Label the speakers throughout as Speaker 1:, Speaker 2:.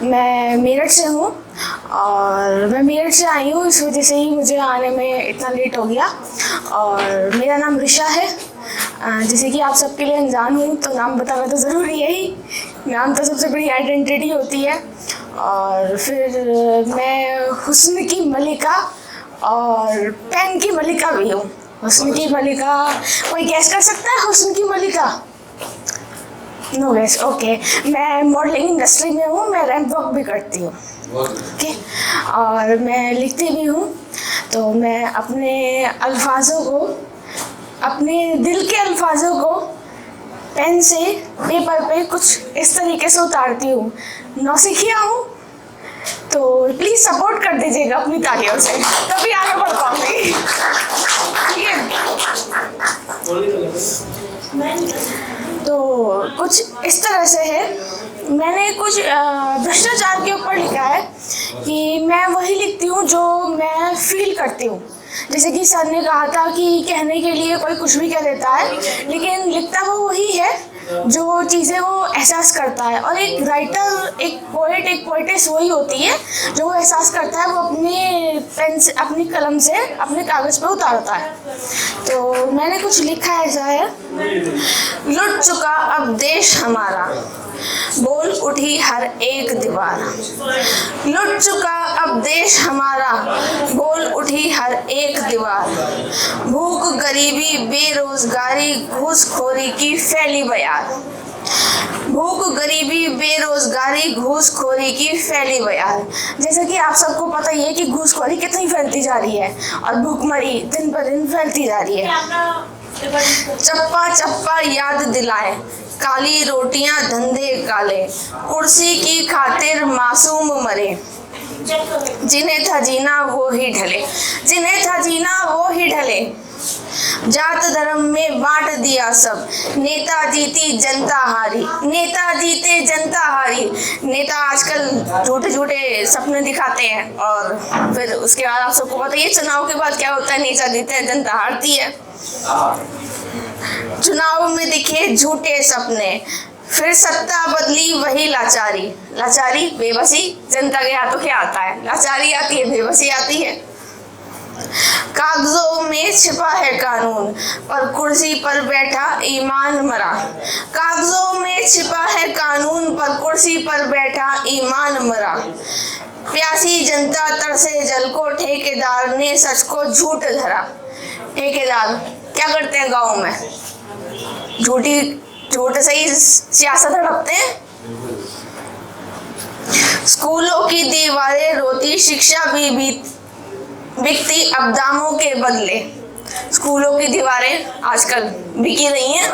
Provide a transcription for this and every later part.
Speaker 1: मैं मेरठ से हूँ और मैं मेरठ से आई हूँ, इस वजह से ही मुझे आने में इतना लेट हो गया। और मेरा नाम ऋषा है। जैसे कि आप सबके लिए अनजान हूँ तो नाम बताना तो ज़रूरी है ही। नाम तो सबसे बड़ी आइडेंटिटी होती है। और फिर मैं हुस्न की मलिका और पेन की मलिका भी हूँ। हुस्न की मलिका, कोई गैस कर सकता है हुस्न की मलिका? No guess, okay. मैं मॉडलिंग इंडस्ट्री में हूँ, मैं रैंप वॉक भी करती हूँ, ओके। और मैं लिखती भी हूँ। तो मैं अपने अल्फाजों को, अपने दिल के अल्फाजों को पेन से पेपर पे कुछ इस तरीके से उतारती हूँ। नौसिखिया हूँ, तो प्लीज़ सपोर्ट कर दीजिएगा अपनी तालियों से, तभी आगे बढ़ पाऊंगी। ठीक है? तो कुछ इस तरह से है। मैंने कुछ भ्रष्टाचार के ऊपर लिखा है कि मैं वही लिखती हूँ जो मैं फील करती हूँ। जैसे कि सर ने कहा था कि कहने के लिए कोई कुछ भी कह देता है, लेकिन लिखता वो वही है जो चीज़ें वो एहसास करता है। और एक राइटर, एक पोएट, एक पोएटेस वही होती है जो वो एहसास करता है, वो अपने पेन से, अपनी कलम से अपने कागज़ पे उतारता है। तो मैंने कुछ लिखा ऐसा है। लुट चुका अब देश हमारा, बोल उठी हर एक दीवार। लुट चुका अब देश हमारा, बोल उठी हर एक दीवार। भूख, गरीबी, बेरोजगारी, घूसखोरी की फैली बयार। भूख, गरीबी, बेरोजगारी, घूसखोरी की फैली बयार। जैसा कि आप सबको पता ही है कि घूसखोरी कितनी फैलती जा रही है और भूखमरी दिन पर दिन फैलती जा रही है। चप्पा चप्पा याद दिलाए, काली रोटियां धंधे काले, कुर्सी की खातिर मासूम मरे। जिन्हें था जीना वो ही ढले, जिन्हें था जीना वो ही ढले। जात धर्म में बांट दिया सब, नेता जीती जनता हारी। नेता जीते जनता हारी। नेता आजकल झूठे झूठे सपने दिखाते हैं और फिर उसके बाद आप सबको पता है चुनाव के बाद क्या होता है, नेता जीते हैं जनता हारती है। चुनाव में दिखे झूठे सपने, फिर सत्ता बदली वही लाचारी। लाचारी, बेबसी, जनता के हाथों क्या आता है? लाचारी आती है, बेबसी आती है। कागजों में छिपा है कानून, पर कुर्सी पर बैठा ईमान मरा। कागजों में छिपा है कानून, पर कुर्सी पर बैठा ईमान मरा। प्यासी जनता तरसे जल को, ठेकेदार ने सच को झूठ धरा। ठेकेदार क्या करते हैं गाँव में? झूठ से ही सियासत हड़पते हैं। स्कूलों की दीवारें रोती, शिक्षा भी बिकती अब दामों के बदले। स्कूलों की दीवारें आजकल बिकी रही हैं।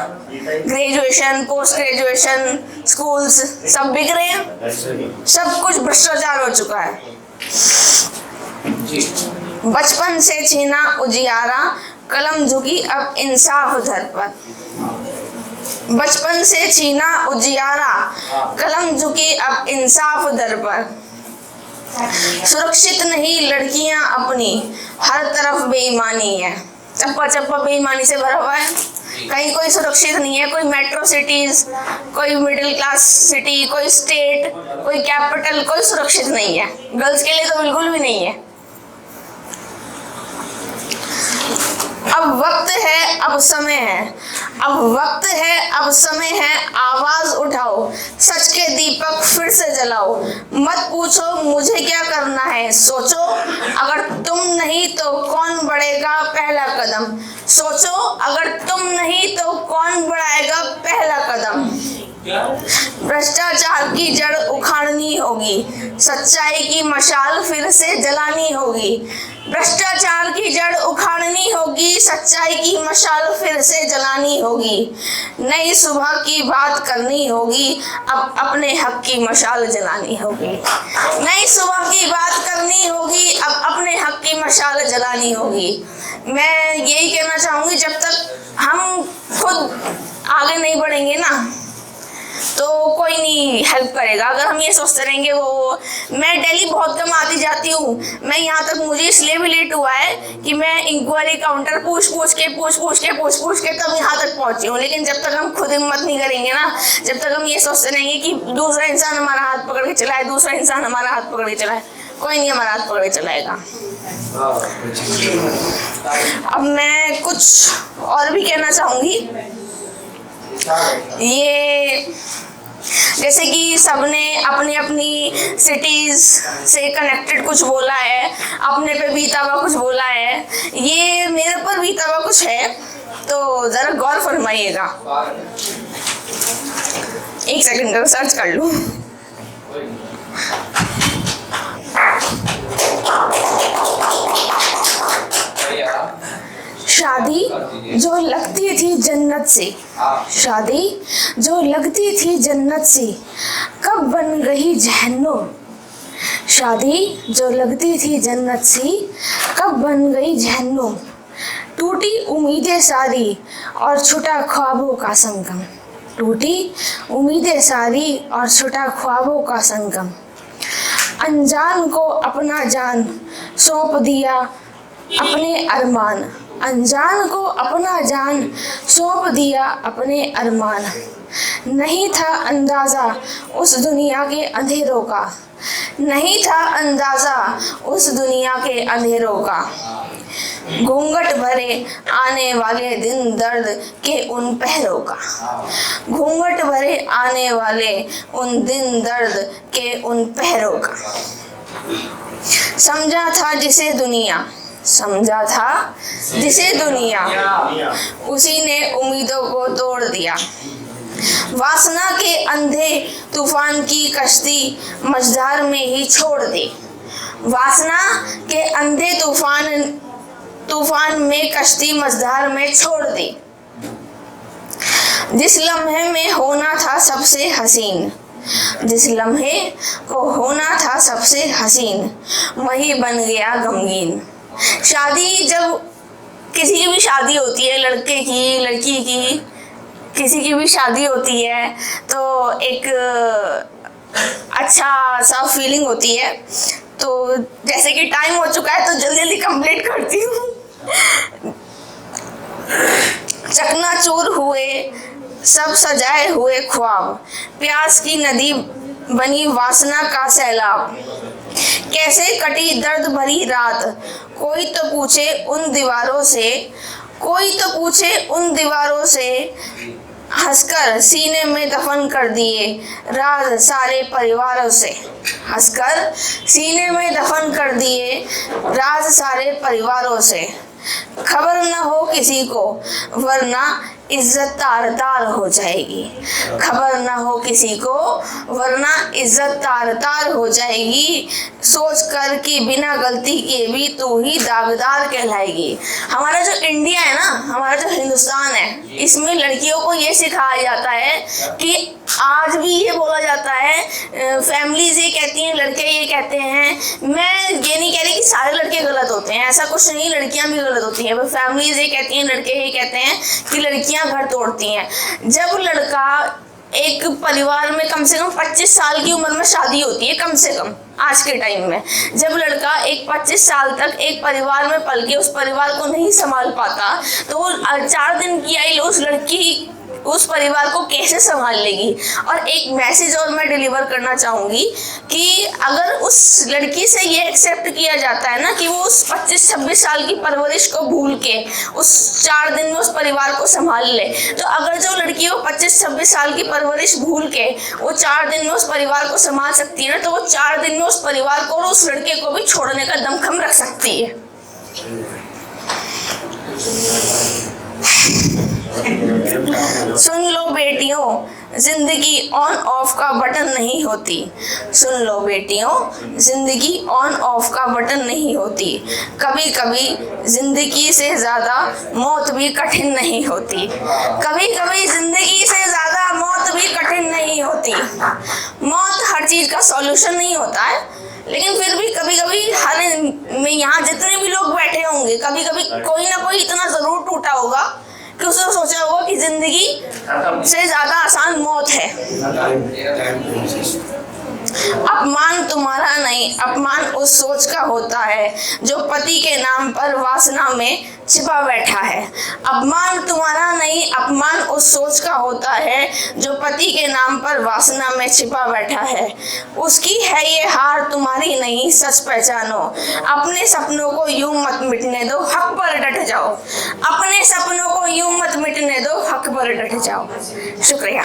Speaker 1: ग्रेजुएशन, पोस्ट ग्रेजुएशन, स्कूल्स सब बिक रहे हैं। सब कुछ भ्रष्टाचार हो चुका है। बचपन से छीना उजियारा, कलम झुकी अब इंसाफ दर पर। बचपन से छीना उजियारा, कलम झुकी अब इंसाफ दर पर। सुरक्षित नहीं लड़कियां अपनी, हर तरफ बेईमानी है। चप्पा चप्पा बेईमानी से भरा हुआ है। कहीं कोई सुरक्षित नहीं है। कोई मेट्रो सिटीज, कोई मिडिल क्लास सिटी, कोई स्टेट, कोई कैपिटल, कोई सुरक्षित नहीं है। गर्ल्स के लिए तो बिल्कुल भी नहीं है। अब वक्त है, अब समय है। अब वक्त है, अब समय है, आवाज उठाओ, सच के दीपक फिर से जलाओ। मत पूछो मुझे क्या करना है, सोचो अगर तुम नहीं तो कौन बढ़ेगा पहला कदम। सोचो अगर तुम नहीं तो कौन बढ़ाएगा पहला कदम। भ्रष्टाचार की जड़ उखाड़नी होगी, सच्चाई की मशाल फिर से जलानी होगी। भ्रष्टाचार की जड़ उखाड़नी होगी, सच्चाई की मशाल फिर से जलानी होगी। नई सुबह की बात करनी होगी, अब अपने हक की मशाल जलानी होगी। नई सुबह की बात करनी होगी, अब अपने हक की मशाल जलानी होगी। मैं यही कहना चाहूँगी, जब तक हम खुद आगे नहीं बढ़ेंगे ना, तो कोई नहीं हेल्प करेगा। अगर हम ये सोचते रहेंगे वो, मैं दिल्ली बहुत कम आती जाती हूँ, मैं यहाँ तक मुझे इसलिए भी लेट हुआ है कि मैं इंक्वायरी काउंटर पूछ पूछ के तब यहाँ तक पहुँची हूँ। लेकिन जब तक हम खुद हिम्मत नहीं करेंगे ना, जब तक हम ये सोचते रहेंगे कि दूसरा इंसान हमारा हाथ पकड़ के चलाए, दूसरा इंसान हमारा हाथ पकड़ के चलाए, कोई नहीं हमारा हाथ पकड़ के चलाएगा। अब मैं कुछ और भी कहना चाहूँगी। ये जैसे कि सबने अपनी अपनी सिटीज से कनेक्टेड कुछ बोला है, अपने पे बीता हुआ कुछ बोला है, ये मेरे पर बीता हुआ कुछ है, तो जरा गौर फरमाइएगा। एक सेकंड सर्च कर लूं। शादी जो लगती थी जन्नत से, शादी जो लगती थी जन्नत से, कब बन गई जहन्नुम। शादी जो लगती थी जन्नत से, कब बन गई जहन्नुम। टूटी उम्मीदें सारी और छुटा ख्वाबों का संगम। टूटी उम्मीदें सारी और छुटा ख्वाबों का संगम। अनजान को अपना जान सौंप दिया अपने अरमान। अनजान को अपना जान सौंप दिया अपने अरमान। नहीं था अंदाज़ा उस दुनिया के अंधेरों का, नहीं था अंदाज़ा उस दुनिया के अंधेरों का। घूंघट भरे आने वाले दिन दर्द के उन पहरों का। घूंघट भरे आने वाले उन दिन दर्द के उन पहरों का। समझा था जिसे दुनिया, समझा था जिसे दुनिया, उसी ने उम्मीदों को तोड़ दिया। वासना के अंधे तूफान की कश्ती मझधार में ही छोड़ दे। वासना के अंधे तूफान में कश्ती मझधार में छोड़ दे। जिस लम्हे में होना था सबसे हसीन, जिस लम्हे को होना था सबसे हसीन, वही बन गया गमगीन। शादी, जब किसी की भी शादी होती है, लड़के की लड़की की किसी की भी शादी होती है, तो एक अच्छा सा फीलिंग होती है। तो जैसे कि टाइम हो चुका है तो जल्दी जल्दी कंप्लीट करती हूँ। चकनाचूर हुए सब सजाए हुए ख्वाब, प्यास की नदी बनी वासना का सैलाब। कैसे कटी दर्द भरी रात, कोई तो पूछे उन दीवारों से, कोई तो पूछे उन दीवारों से। हंसकर सीने में दफन कर दिए राज सारे परिवारों से। हंसकर सीने में दफन कर दिए राज सारे परिवारों से। खबर न हो किसी को वरना इज्जत तार तार हो जाएगी। खबर न हो किसी को वरना इज्जत तार तार हो जाएगी। सोच कर कि बिना गलती के भी तू ही दागदार कहलाएगी। हमारा जो इंडिया है ना, हमारा जो हिंदुस्तान है, इसमें लड़कियों को ये सिखाया जाता है कि आज भी ये बोला जाता है, फैमिलीज ये कहती हैं, लड़के ये कहते हैं। मैं ये नहीं कह रही कि सारे लड़के गलत होते हैं, ऐसा कुछ नहीं, लड़कियां भी गलत होती हैं। फैमिलीज ये कहती हैं, लड़के ये कहते हैं कि लड़कियां घर तोड़ती हैं। जब लड़का एक परिवार में कम से कम 25 साल की उम्र में शादी होती है, कम से कम आज के टाइम में, जब लड़का एक 25 साल तक एक परिवार में पल के उस परिवार को नहीं संभाल पाता, तो वो 4 दिन की आई उस लड़की उस परिवार को कैसे संभाल लेगी। और एक मैसेज और मैं डिलीवर करना चाहूँगी कि अगर उस लड़की से ये एक्सेप्ट किया जाता है ना कि वो उस 25-26 साल की परवरिश को भूल के उस 4 दिन में उस परिवार को संभाल ले, तो अगर जो लड़की वो 25-26 साल की परवरिश भूल के वो 4 दिन में उस परिवार को संभाल सकती है ना, तो वो 4 दिन में उस परिवार को और उस लड़के को भी छोड़ने का दमखम रख सकती है। सुन लो बेटियों, जिंदगी ऑन ऑफ का बटन नहीं होती। सुन लो बेटियों, जिंदगी ऑन ऑफ का बटन नहीं होती। कभी कभी जिंदगी से ज़्यादा मौत भी कठिन नहीं होती। कभी कभी जिंदगी से ज़्यादा मौत भी कठिन नहीं होती। मौत हर चीज़ का सॉल्यूशन नहीं होता है, लेकिन फिर भी कभी कभी हर में यहाँ जितने भी लोग बैठे होंगे, कभी कभी कोई ना कोई इतना ज़रूर टूटा होगा कि उसने सोचा होगा कि जिंदगी से ज्यादा आसान मौत है। अपमान तुम्हारा नहीं, अपमान उस सोच का होता है जो पति के नाम पर वासना में छिपा बैठा है। अपमान तुम्हारा नहीं, अपमान उस सोच का होता है जो पति के नाम पर वासना में छिपा बैठा है। उसकी है ये हार, तुम्हारी नहीं, सच पहचानो। अपने सपनों को यूं मत मिटने दो, हक पर डट जाओ। अपने सपनों को यूं मत मिटने दो, हक पर डट जाओ। शुक्रिया।